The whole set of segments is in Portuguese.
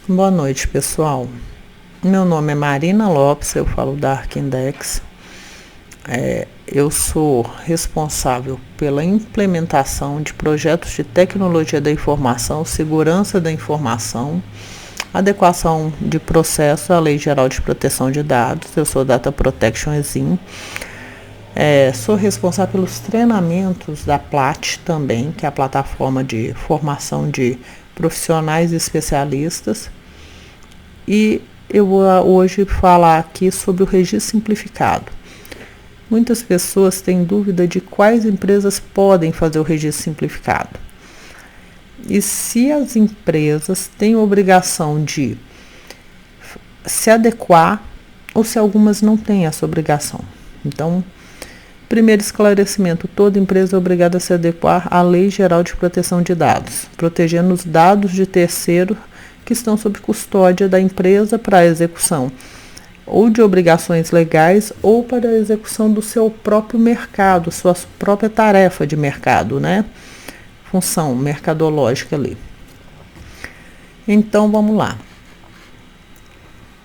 Boa noite, pessoal. Meu nome é Marina Lopes, eu falo da Arquindex. Eu sou responsável pela implementação de projetos de tecnologia da informação, segurança da informação, adequação de processo à Lei Geral de Proteção de Dados. Eu sou Data Protection Exim. Sou responsável pelos treinamentos da PLAT também, que é a plataforma de formação de profissionais e especialistas. E eu vou hoje falar aqui sobre o registro simplificado. Muitas pessoas têm dúvida de quais empresas podem fazer o registro simplificado. E se as empresas têm obrigação de se adequar ou se algumas não têm essa obrigação. Então, primeiro esclarecimento, toda empresa é obrigada a se adequar à Lei Geral de Proteção de Dados, protegendo os dados de terceiro que estão sob custódia da empresa para a execução ou de obrigações legais ou para a execução do seu próprio mercado, sua própria tarefa de mercado, né? Função mercadológica ali. Então, vamos lá.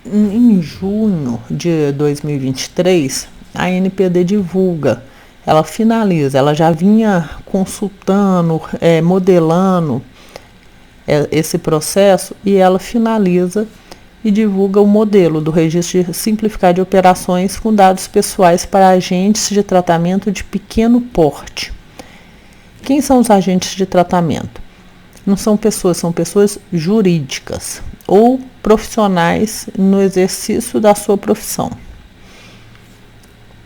Em junho de 2023, a NPD divulga, ela finaliza, ela já vinha consultando, modelando esse processo e ela finaliza e divulga o modelo do registro simplificado de operações com dados pessoais para agentes de tratamento de pequeno porte. Quem são os agentes de tratamento? Não são pessoas, são pessoas jurídicas ou profissionais no exercício da sua profissão.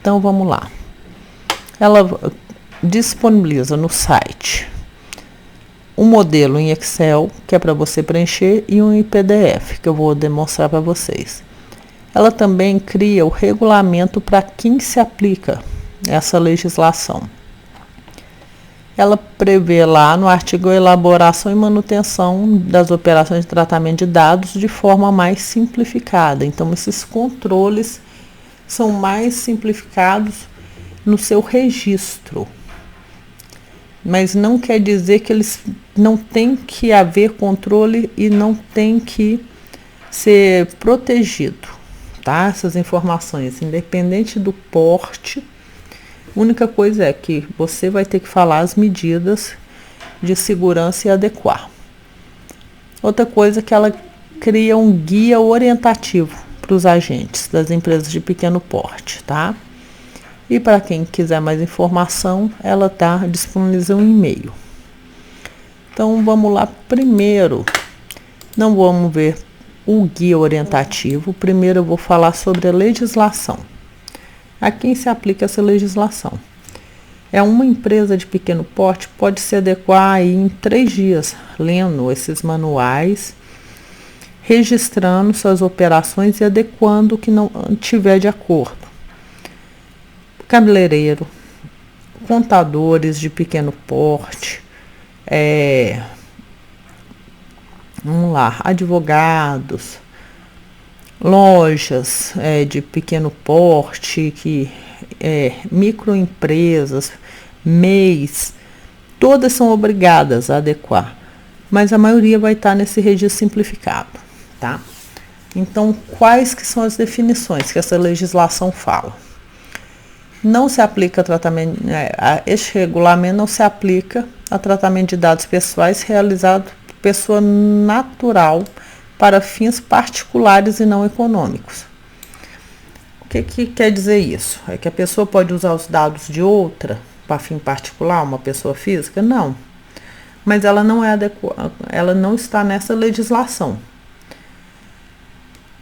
Então vamos lá. Ela disponibiliza no site um modelo em Excel, que é para você preencher, e um em PDF, que eu vou demonstrar para vocês. Ela também cria o regulamento para quem se aplica essa legislação. Ela prevê lá no artigo a elaboração e manutenção das operações de tratamento de dados de forma mais simplificada. Então, esses controles são mais simplificados no seu registro. Mas não quer dizer que eles não tem que haver controle e não tem que ser protegido, tá? Essas informações, independente do porte, a única coisa é que você vai ter que falar as medidas de segurança e adequar. Outra coisa é que ela cria um guia orientativo para os agentes das empresas de pequeno porte, tá? E para quem quiser mais informação, ela está disponível em e-mail. Então, vamos lá. Primeiro, não vamos ver o guia orientativo. Primeiro, eu vou falar sobre a legislação. A quem se aplica essa legislação? É uma empresa de pequeno porte, pode se adequar aí em 3 dias, lendo esses manuais, registrando suas operações e adequando o que não tiver de acordo. Cabeleireiro, contadores de pequeno porte, vamos lá, advogados, lojas de pequeno porte, microempresas, MEIs, todas são obrigadas a adequar, mas a maioria vai estar nesse registro simplificado, tá? Então, quais que são as definições que essa legislação fala? Não se aplica a tratamento, este regulamento não se aplica a tratamento de dados pessoais realizado por pessoa natural para fins particulares e não econômicos. O que quer dizer isso? É que a pessoa pode usar os dados de outra para fim particular, uma pessoa física? Não. Mas ela não é adequada, ela não está nessa legislação.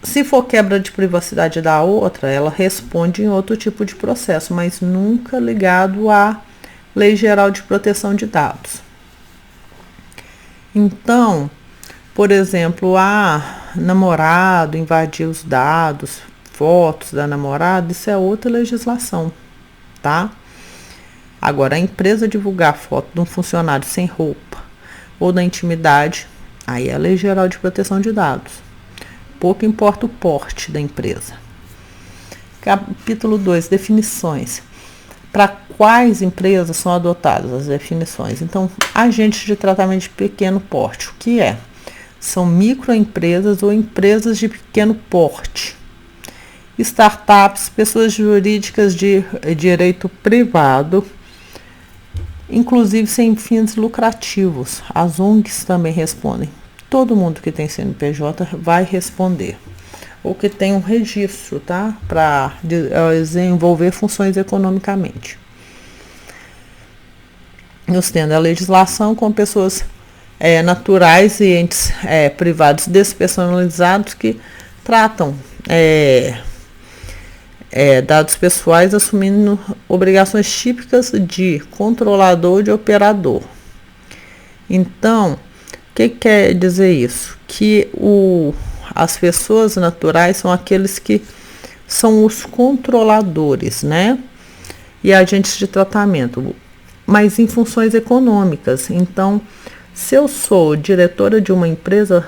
Se for quebra de privacidade da outra, ela responde em outro tipo de processo, mas nunca ligado à Lei Geral de Proteção de Dados. Então, por exemplo, namorado invadir os dados, fotos da namorada, isso é outra legislação, tá? Agora, a empresa divulgar foto de um funcionário sem roupa ou da intimidade, aí é a Lei Geral de Proteção de Dados. Pouco importa o porte da empresa. Capítulo 2, definições. Para quais empresas são adotadas as definições? Então, agentes de tratamento de pequeno porte, o que é? são microempresas ou empresas de pequeno porte. Startups, pessoas jurídicas de direito privado, inclusive sem fins lucrativos. As ONGs também respondem. Todo mundo que tem CNPJ vai responder. Ou que tem um registro, tá? Para desenvolver funções economicamente. Nós temos a legislação com pessoas naturais e entes privados despersonalizados que tratam dados pessoais assumindo obrigações típicas de controlador e de operador. Então, o que quer dizer isso? Que as pessoas naturais são aqueles que são os controladores, né? E agentes de tratamento, mas em funções econômicas. Então, se eu sou diretora de uma empresa,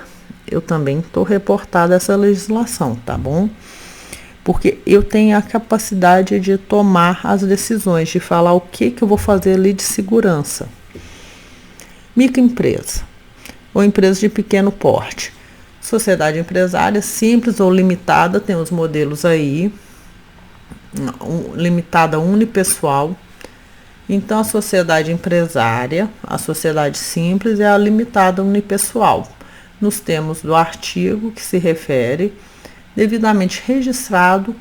eu também estou reportada a essa legislação, tá bom? Porque eu tenho a capacidade de tomar as decisões, de falar o que eu vou fazer ali de segurança. Microempresa ou empresa de pequeno porte. Sociedade empresária simples ou limitada, tem os modelos aí. Limitada unipessoal. Então, a sociedade empresária, a sociedade simples é a limitada unipessoal. Nos termos do artigo que se refere, devidamente registrado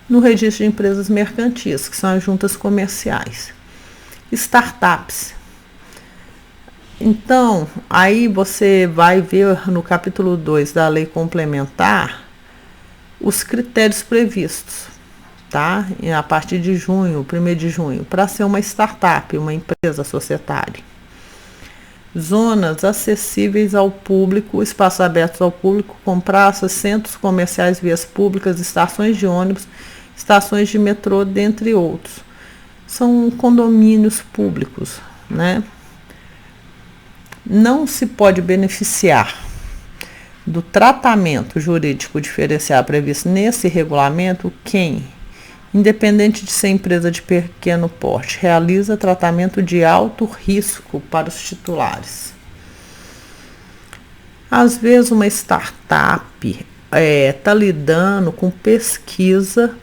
no registro de empresas mercantis, que são as juntas comerciais. Startups. Então, aí você vai ver no capítulo 2 da lei complementar os critérios previstos, tá? A partir de junho, 1º de junho, para ser uma startup, uma empresa societária. Zonas acessíveis ao público, espaços abertos ao público, com praças, centros comerciais, vias públicas, estações de ônibus, estações de metrô, dentre outros. São condomínios públicos, né? Não se pode beneficiar do tratamento jurídico diferenciado previsto nesse regulamento quem, independente de ser empresa de pequeno porte, realiza tratamento de alto risco para os titulares. Às vezes uma startup está lidando com pesquisa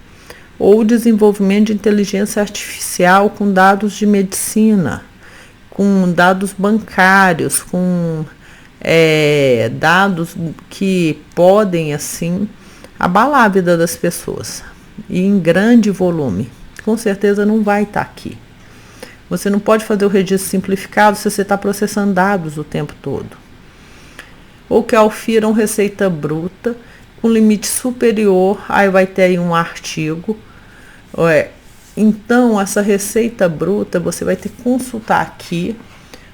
ou desenvolvimento de inteligência artificial com dados de medicina, com dados bancários, com dados que podem, assim, abalar a vida das pessoas. E em grande volume. Com certeza não vai estar aqui. Você não pode fazer o registro simplificado se você está processando dados o tempo todo. Ou que aufiram receita bruta com limite superior, aí vai ter aí um artigo. Então, essa receita bruta você vai ter que consultar aqui,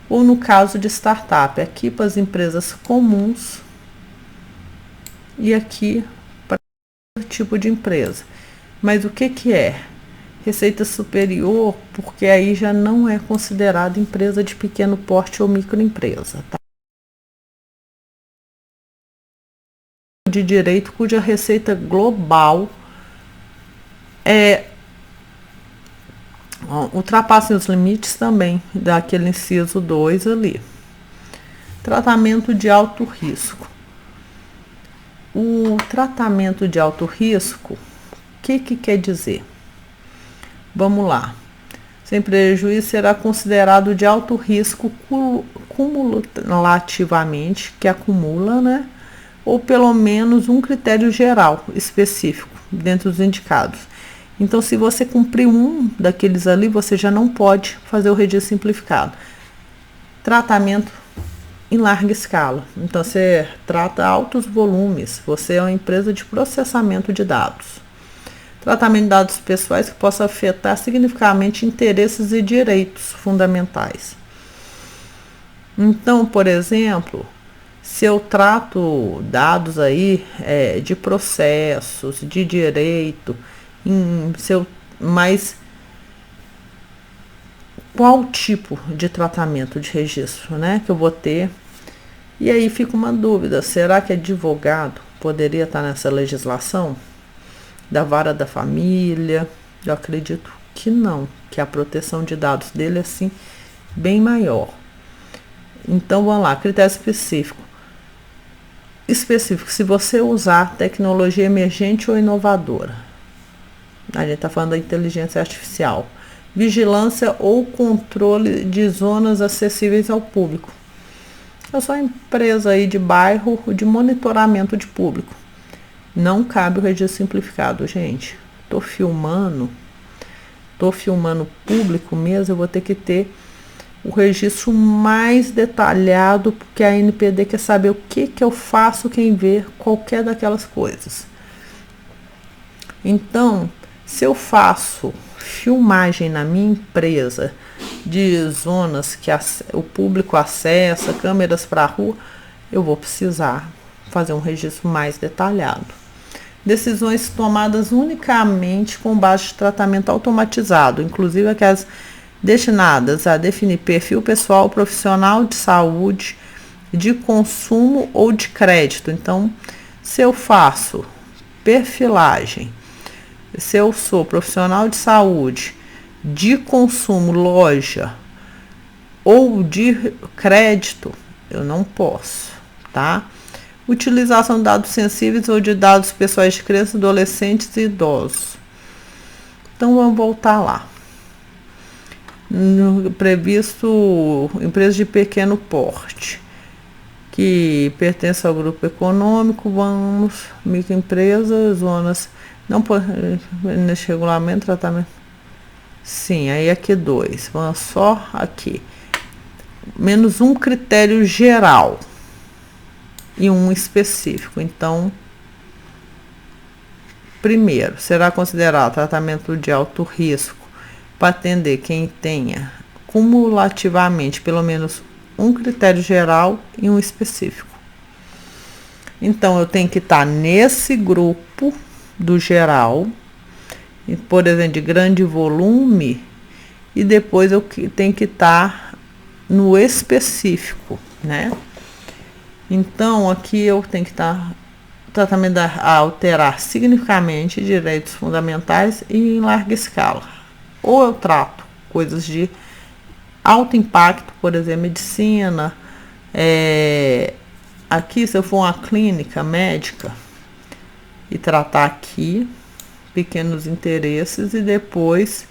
ou no caso de startup, aqui para as empresas comuns e aqui para o tipo de empresa. Mas o que é? Receita superior, porque aí já não é considerada empresa de pequeno porte ou microempresa, tá? De direito cuja receita global ultrapassem os limites também daquele inciso 2 ali. Tratamento de alto risco. O tratamento de alto risco, o que quer dizer? Vamos lá. Sem prejuízo será considerado de alto risco cumulativamente, que acumula, né? Ou pelo menos um critério geral específico dentro dos indicados. Então, se você cumprir um daqueles ali, você já não pode fazer o registro simplificado. Tratamento em larga escala. Então, você trata altos volumes. Você é uma empresa de processamento de dados. Tratamento de dados pessoais que possa afetar significativamente interesses e direitos fundamentais. Então, por exemplo, se eu trato dados aí de processos, de direito, mas qual tipo de tratamento de registro, né, que eu vou ter? E aí fica uma dúvida, será que advogado poderia estar nessa legislação? Da vara da família? Eu acredito que não, que a proteção de dados dele é assim bem maior. Então vamos lá, critério específico. específico, se você usar tecnologia emergente ou inovadora. A gente está falando da inteligência artificial. Vigilância ou controle de zonas acessíveis ao público. Eu sou uma empresa aí de bairro de monitoramento de público. Não cabe o registro simplificado, gente. Tô filmando público mesmo, eu vou ter que ter o registro mais detalhado, porque a NPD quer saber o que eu faço quem vê qualquer daquelas coisas. Então, se eu faço filmagem na minha empresa de zonas que o público acessa, câmeras para a rua, eu vou precisar fazer um registro mais detalhado. Decisões tomadas unicamente com base de tratamento automatizado, inclusive aquelas destinadas a definir perfil pessoal, profissional de saúde, de consumo ou de crédito. Então, se eu faço perfilagem, se eu sou profissional de saúde, de consumo, loja ou de crédito, eu não posso, tá? Utilização de dados sensíveis ou de dados pessoais de crianças, adolescentes e idosos. Então, vamos voltar lá. Previsto empresas de pequeno porte, que pertencem ao grupo econômico, vamos, microempresas, zonas, não pode, nesse regulamento, tratamento. Sim, aí aqui 2, vamos só aqui. Menos um critério geral e um específico. Então, primeiro, será considerado tratamento de alto risco para atender quem tenha cumulativamente pelo menos um critério geral e um específico. Então, eu tenho que estar nesse grupo do geral, por exemplo, de grande volume, e depois eu tenho que estar no específico, né? Então, aqui eu tenho que estar tratamento a alterar significativamente direitos fundamentais e em larga escala. Ou eu trato coisas de alto impacto, por exemplo, medicina. Aqui, se eu for uma clínica médica e tratar aqui pequenos interesses, e depois,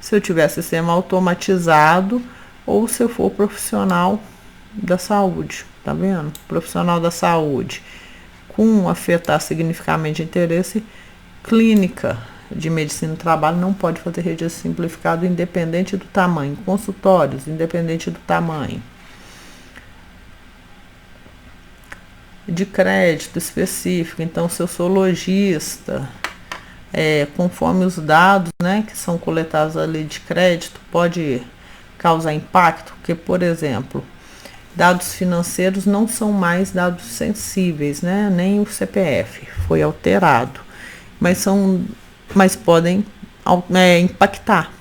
se eu tiver sistema automatizado, ou se eu for profissional da saúde, tá vendo? Profissional da saúde, com afetar significativamente interesse, clínica de medicina do trabalho não pode fazer registro simplificado independente do tamanho, consultórios independente do tamanho, de crédito específico. Então, se eu sou lojista, conforme os dados, né, que são coletados ali de crédito, pode causar impacto, porque, por exemplo, dados financeiros não são mais dados sensíveis, né, nem o CPF foi alterado, mas podem impactar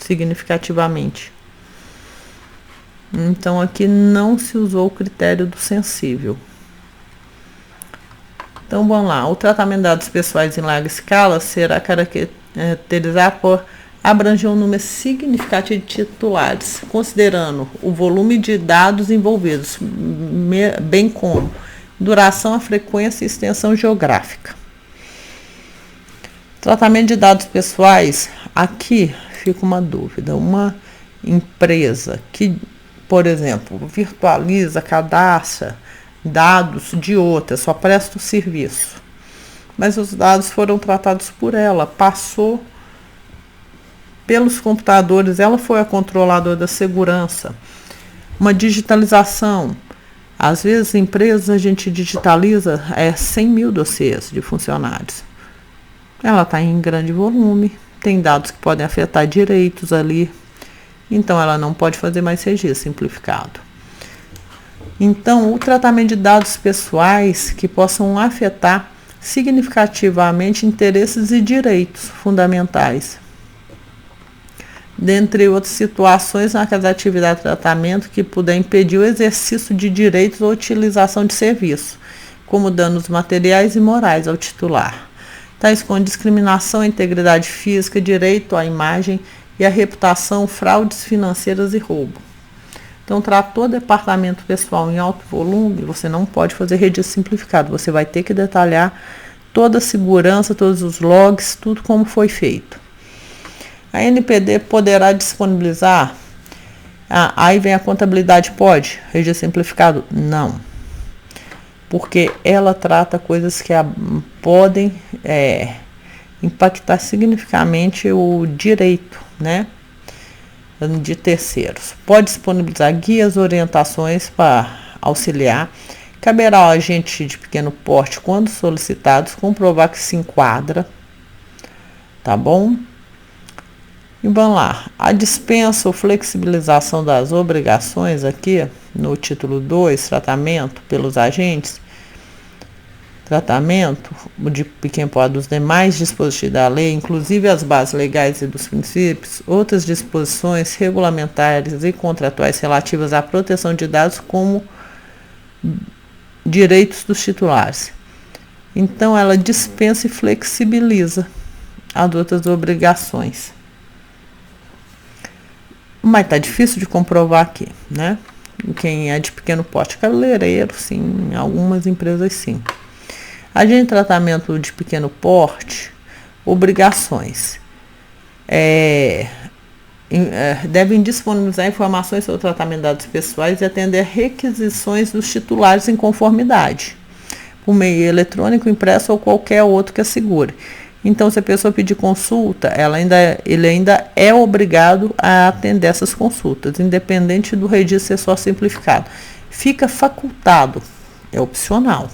significativamente. Então, aqui não se usou o critério do sensível. Então, vamos lá. O tratamento de dados pessoais em larga escala será caracterizado por abranger um número significativo de titulares, considerando o volume de dados envolvidos, bem como duração, a frequência e extensão geográfica. Tratamento de dados pessoais, aqui fica uma dúvida. Uma empresa que, por exemplo, virtualiza, cadastra dados de outra, só presta o serviço, mas os dados foram tratados por ela, passou pelos computadores, ela foi a controladora da segurança. Uma digitalização, às vezes empresas a gente digitaliza 100 mil dossiês de funcionários. Ela está em grande volume, tem dados que podem afetar direitos ali, então ela não pode fazer mais registro simplificado. Então, o tratamento de dados pessoais que possam afetar significativamente interesses e direitos fundamentais, dentre outras situações naquelas atividades de tratamento que puder impedir o exercício de direitos ou utilização de serviço, como danos materiais e morais ao titular, tais como discriminação à integridade física, direito à imagem e à reputação, fraudes financeiras e roubo. Então, tratou departamento pessoal em alto volume, você não pode fazer registro simplificado. Você vai ter que detalhar toda a segurança, todos os logs, tudo como foi feito. A NPD poderá disponibilizar. Aí vem a contabilidade, pode? Registro simplificado? Não. Porque ela trata coisas que podem impactar significativamente o direito, né, de terceiros. Pode disponibilizar guias, orientações para auxiliar. Caberá ao agente de pequeno porte, quando solicitados, comprovar que se enquadra. Tá bom? E vamos lá. A dispensa ou flexibilização das obrigações aqui, no título 2, tratamento pelos agentes, tratamento de pequeno porte dos demais dispositivos da lei, inclusive as bases legais e dos princípios, outras disposições regulamentares e contratuais relativas à proteção de dados como direitos dos titulares. Então, ela dispensa e flexibiliza as outras obrigações. Mas tá difícil de comprovar aqui, né? Quem é de pequeno porte, cabeleireiro, sim, em algumas empresas, sim. Agente de tratamento de pequeno porte, obrigações. Devem disponibilizar informações sobre o tratamento de dados pessoais e atender requisições dos titulares em conformidade, por meio eletrônico, impresso ou qualquer outro que assegure. Então, se a pessoa pedir consulta, ele ainda é obrigado a atender essas consultas, independente do registro ser só simplificado. Fica facultado, é opcional.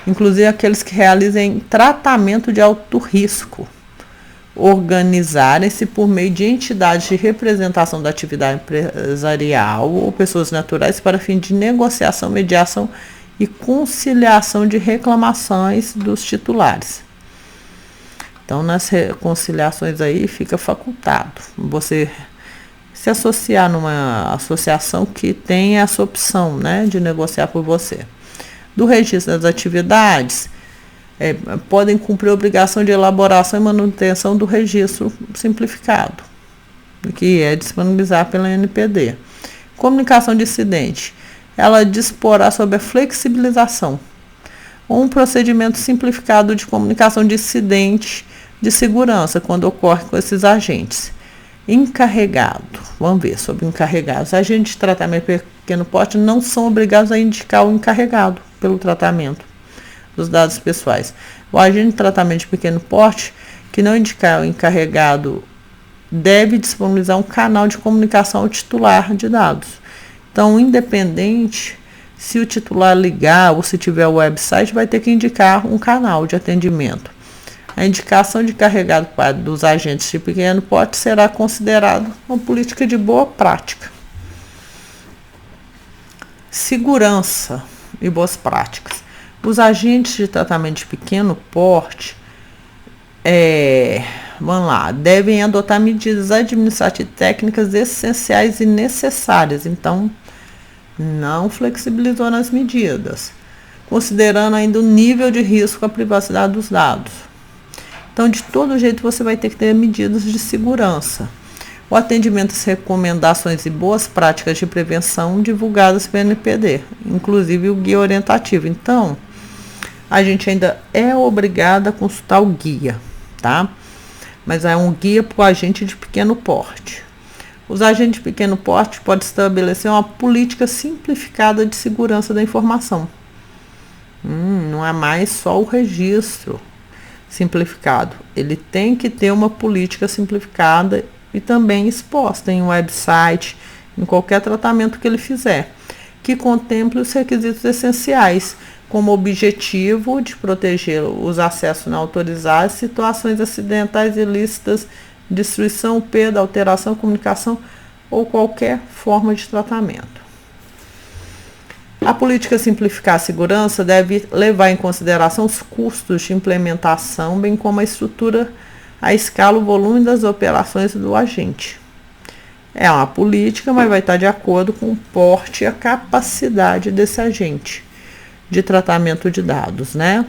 Inclusive aqueles que realizem tratamento de alto risco, organizarem-se por meio de entidades de representação da atividade empresarial ou pessoas naturais para fim de negociação, mediação e conciliação de reclamações dos titulares. Então, nas conciliações aí fica facultado você se associar numa associação que tem essa opção, né, de negociar por você. Do registro das atividades, podem cumprir a obrigação de elaboração e manutenção do registro simplificado, que é disponibilizado pela NPD. Comunicação de incidente, ela disporá sobre a flexibilização ou um procedimento simplificado de comunicação de incidente de segurança quando ocorre com esses agentes. Encarregado, vamos ver sobre encarregados. Agentes de tratamento de pequeno porte não são obrigados a indicar o encarregado pelo tratamento dos dados pessoais. O agente de tratamento de pequeno porte que não indicar o encarregado deve disponibilizar um canal de comunicação ao titular de dados. Então, independente se o titular ligar ou se tiver o website, vai ter que indicar um canal de atendimento. A indicação de encarregado dos agentes de pequeno porte será considerado uma política de boa prática. Segurança e boas práticas. Os agentes de tratamento de pequeno porte devem adotar medidas administrativas e técnicas essenciais e necessárias. Então, não flexibilizou nas medidas, considerando ainda o nível de risco à privacidade dos dados. Então, de todo jeito, você vai ter que ter medidas de segurança. O atendimento às recomendações e boas práticas de prevenção divulgadas pelo NPD, inclusive o guia orientativo. Então, a gente ainda é obrigado a consultar o guia, tá? Mas é um guia para o agente de pequeno porte. Os agentes de pequeno porte podem estabelecer uma política simplificada de segurança da informação. Não é mais só o registro simplificado. Ele tem que ter uma política simplificada e também exposta em um website, em qualquer tratamento que ele fizer, que contemple os requisitos essenciais, como objetivo de proteger os acessos não autorizados, situações acidentais ilícitas, destruição, perda, alteração, comunicação ou qualquer forma de tratamento. A política simplificar a segurança deve levar em consideração os custos de implementação, bem como a estrutura, a escala, o volume das operações do agente. É uma política, mas vai estar de acordo com o porte e a capacidade desse agente de tratamento de dados, né?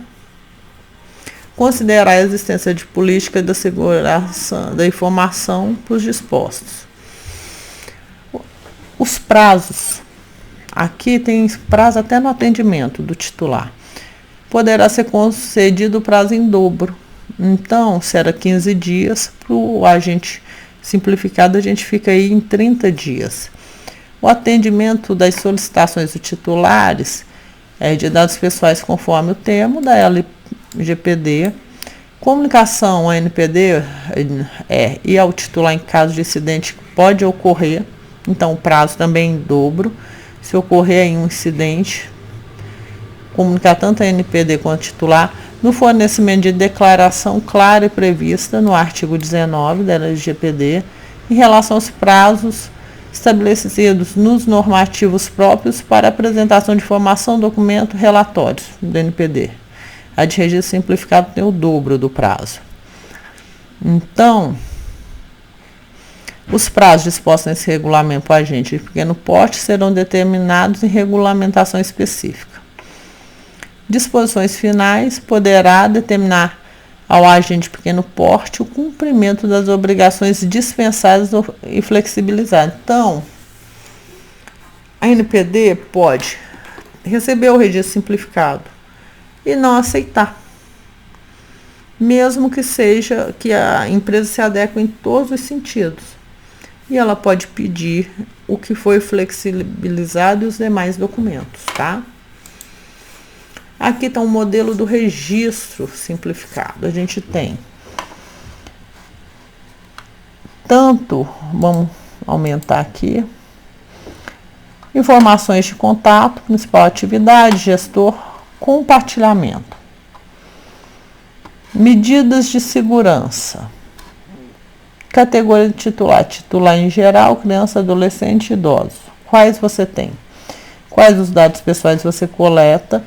Considerar a existência de política da segurança da informação para os dispostos. Os prazos. Aqui tem prazo até no atendimento do titular. Poderá ser concedido o prazo em dobro. Então, se era 15 dias, para o agente simplificado, a gente fica aí em 30 dias. O atendimento das solicitações dos titulares de dados pessoais conforme o termo da LGPD. Comunicação ao NPD e ao titular em caso de incidente que pode ocorrer. Então, o prazo também em dobro. Se ocorrer aí um incidente, comunicar tanto a NPD quanto o titular no fornecimento de declaração clara e prevista no artigo 19 da LGPD em relação aos prazos estabelecidos nos normativos próprios para apresentação de informação, documento, relatórios do NPD. A de registro simplificado tem o dobro do prazo. Então, os prazos dispostos nesse regulamento para agente de pequeno porte serão determinados em regulamentação específica. Disposições finais poderá determinar ao agente de pequeno porte o cumprimento das obrigações dispensadas e flexibilizadas. Então, a NPD pode receber o registro simplificado e não aceitar, mesmo que seja que a empresa se adeque em todos os sentidos. E ela pode pedir o que foi flexibilizado e os demais documentos, tá? Aqui está um modelo do registro simplificado. A gente tem tanto, vamos aumentar aqui, informações de contato, principal atividade, gestor, compartilhamento. Medidas de segurança. Categoria de titular. Titular em geral, criança, adolescente e idoso. Quais você tem? Quais os dados pessoais você coleta?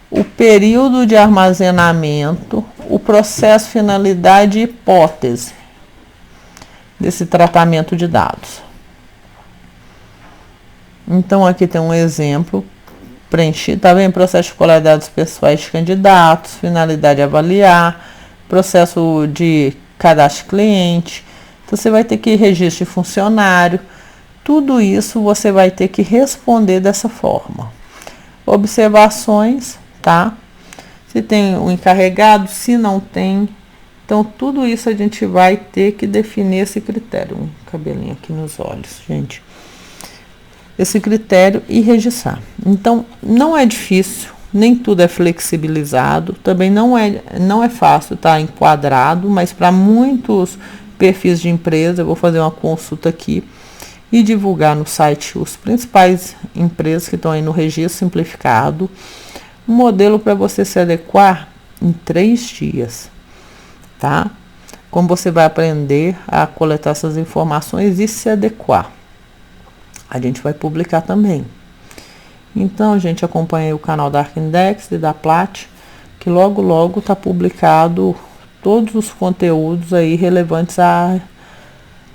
O período de armazenamento, o processo, finalidade e hipótese desse tratamento de dados. Então, aqui tem um exemplo preenchido, tá vendo? Processo de coleta de dados pessoais de candidatos, finalidade avaliar, processo de cadastro cliente. Então, você vai ter que ir registro de funcionário. Tudo isso você vai ter que responder dessa forma. Observações, tá? Se tem o encarregado, se não tem. Então, tudo isso a gente vai ter que definir esse critério. Um cabelinho aqui nos olhos, gente. Esse critério e registrar. Então, não é difícil, nem tudo é flexibilizado. Também não é fácil, tá? Enquadrado, mas para muitos perfis de empresa, eu vou fazer uma consulta aqui e divulgar no site os principais empresas que estão aí no registro simplificado. Um modelo para você se adequar em 3 dias, tá? Como você vai aprender a coletar essas informações e se adequar. A gente vai publicar também. Então, gente, acompanhe o canal da Arkindex e da Plat, que logo está publicado todos os conteúdos aí relevantes à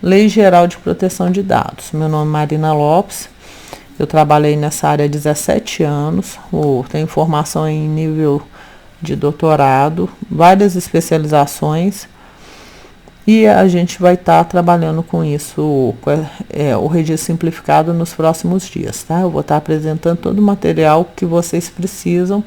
Lei Geral de Proteção de Dados. Meu nome é Marina Lopes, eu trabalhei nessa área há 17 anos, tenho formação em nível de doutorado, várias especializações, e a gente vai estar trabalhando com isso, o registro simplificado nos próximos dias, tá? Eu vou estar apresentando todo o material que vocês precisam,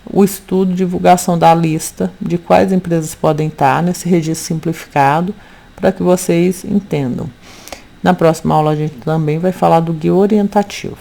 o estudo, divulgação da lista de quais empresas podem estar nesse registro simplificado, para que vocês entendam. Na próxima aula a gente também vai falar do guia orientativo.